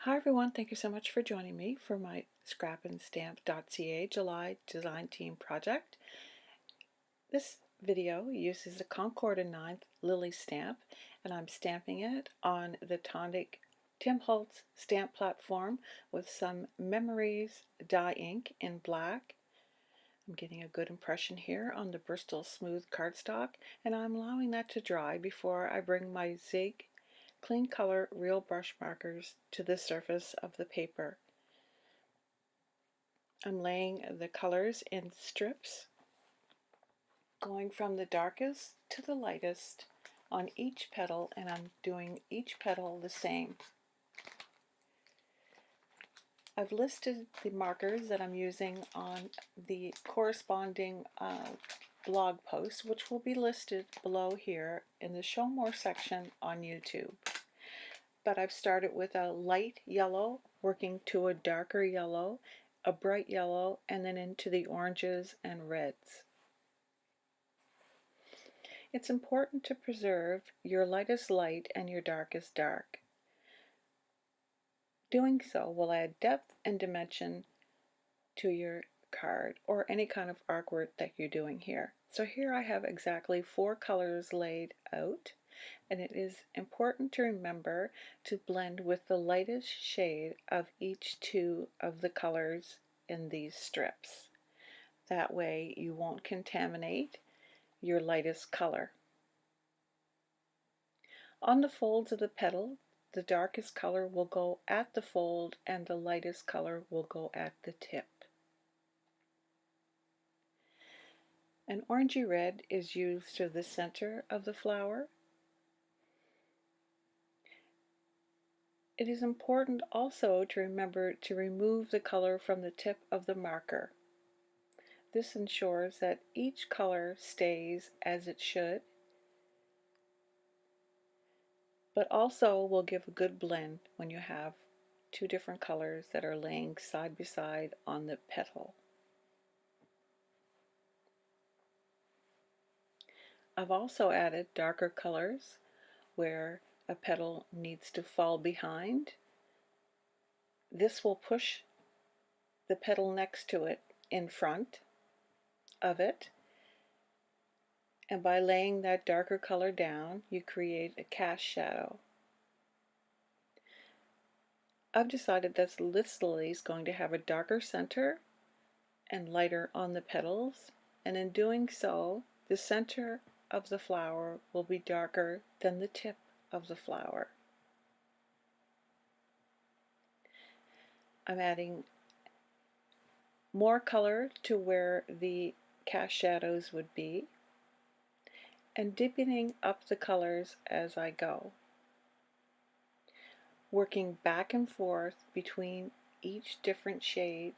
Hi everyone, thank you so much for joining me for my ScrapnStamp.ca July Design Team project. This video uses the Concord 9th Lily stamp, and I'm stamping it on the Tonic Tim Holtz stamp platform with some Memories dye ink in black. I'm getting a good impression here on the Bristol Smooth cardstock, and I'm allowing that to dry before I bring my Zig Clean Color Real Brush Markers to the surface of the paper. I'm laying the colors in strips, going from the darkest to the lightest on each petal, and I'm doing each petal the same. I've listed the markers that I'm using on the corresponding blog post, which will be listed below here in the Show More section on YouTube. But I've started with a light yellow, working to a darker yellow, a bright yellow, and then into the oranges and reds. It's important to preserve your lightest light and your darkest dark. Doing so will add depth and dimension to your card or any kind of artwork that you're doing here. So here I have exactly 4 colors laid out, and it is important to remember to blend with the lightest shade of each 2 of the colors in these strips. That way you won't contaminate your lightest color. On the folds of the petal, the darkest color will go at the fold and the lightest color will go at the tip. An orangey red is used to the center of the flower. It is important also to remember to remove the color from the tip of the marker. This ensures that each color stays as it should, but also will give a good blend when you have 2 different colors that are laying side by side on the petal. I've also added darker colors where a petal needs to fall behind. This will push the petal next to it in front of it, and by laying that darker color down, you create a cast shadow. I've decided that this lily is going to have a darker center and lighter on the petals, and in doing so, the center of the flower will be darker than the tip of the flower. I'm adding more color to where the cast shadows would be, and deepening up the colors as I go, working back and forth between each different shade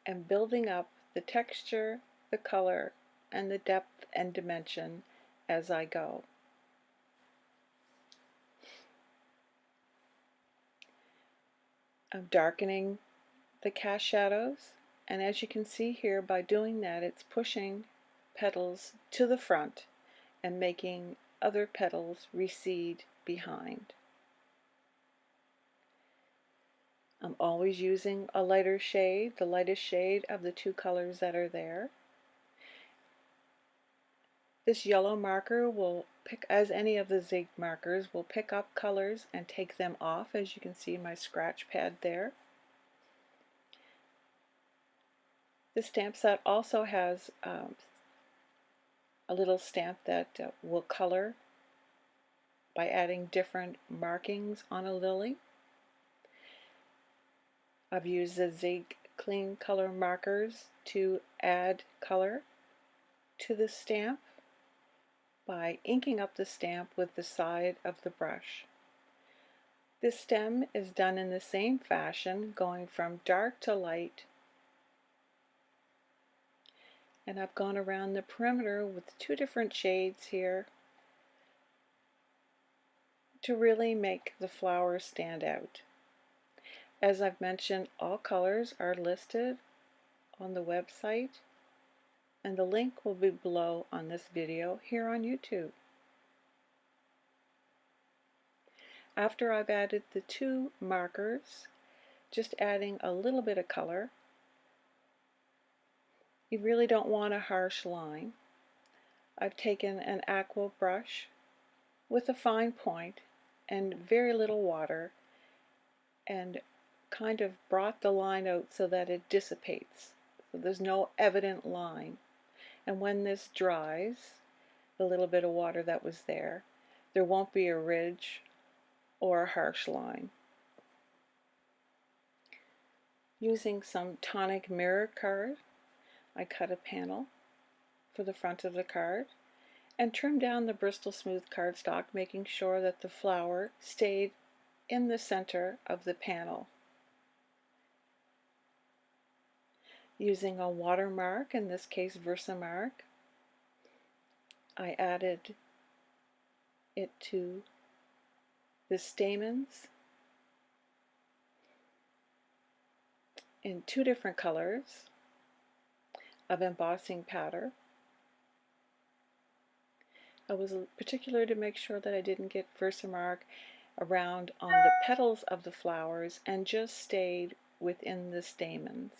and building up the texture, the color, and the depth and dimension as I go. I'm darkening the cast shadows, and as you can see here, by doing that, it's pushing petals to the front and making other petals recede behind. I'm always using a lighter shade, the lightest shade of the 2 colors that are there. This yellow marker will pick, as any of the Zig markers, will pick up colors and take them off, as you can see my scratch pad there. This stamp set also has a little stamp that will color by adding different markings on a lily. I've used the Zig Clean Color markers to add color to the stamp by inking up the stamp with the side of the brush. This stem is done in the same fashion, going from dark to light, and I've gone around the perimeter with 2 different shades here to really make the flower stand out. As I've mentioned, all colors are listed on the website, and the link will be below on this video here on YouTube. After I've added the 2 markers, just adding a little bit of color. You really don't want a harsh line. I've taken an aqua brush with a fine point and very little water and kind of brought the line out so that it dissipates. So there's no evident line. And when this dries, the little bit of water that was there won't be a ridge or a harsh line. Using some Tonic mirror card, I cut a panel for the front of the card and trimmed down the Bristol Smooth cardstock, making sure that the flower stayed in the center of the panel. Using a watermark, in this case Versamark, I added it to the stamens in 2 different colors of embossing powder. I was particular to make sure that I didn't get Versamark around on the petals of the flowers and just stayed within the stamens.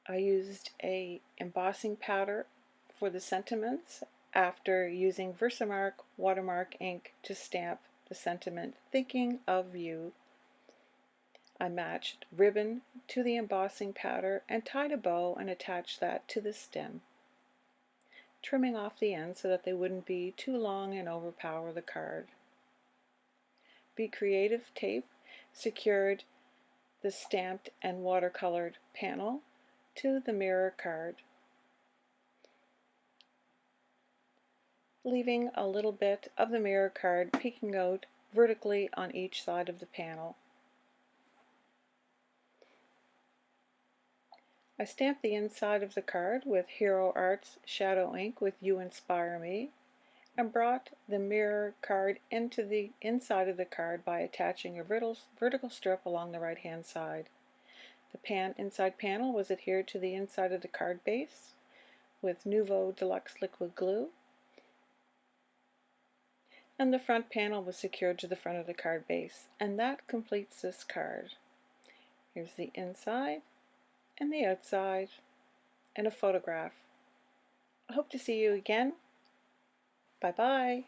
I used a embossing powder for the sentiments after using Versamark watermark ink to stamp the sentiment, thinking of you. I matched ribbon to the embossing powder and tied a bow and attached that to the stem, trimming off the ends so that they wouldn't be too long and overpower the card. Be Creative tape secured the stamped and watercolored panel to the mirror card, leaving a little bit of the mirror card peeking out vertically on each side of the panel. I stamped the inside of the card with Hero Arts Shadow Ink with You Inspire Me, and brought the mirror card into the inside of the card by attaching a vertical strip along the right hand side. The inside panel was adhered to the inside of the card base with Nouveau Deluxe liquid glue, and the front panel was secured to the front of the card base, and that completes this card. Here's the inside and the outside and a photograph. I hope to see you again. Bye-bye.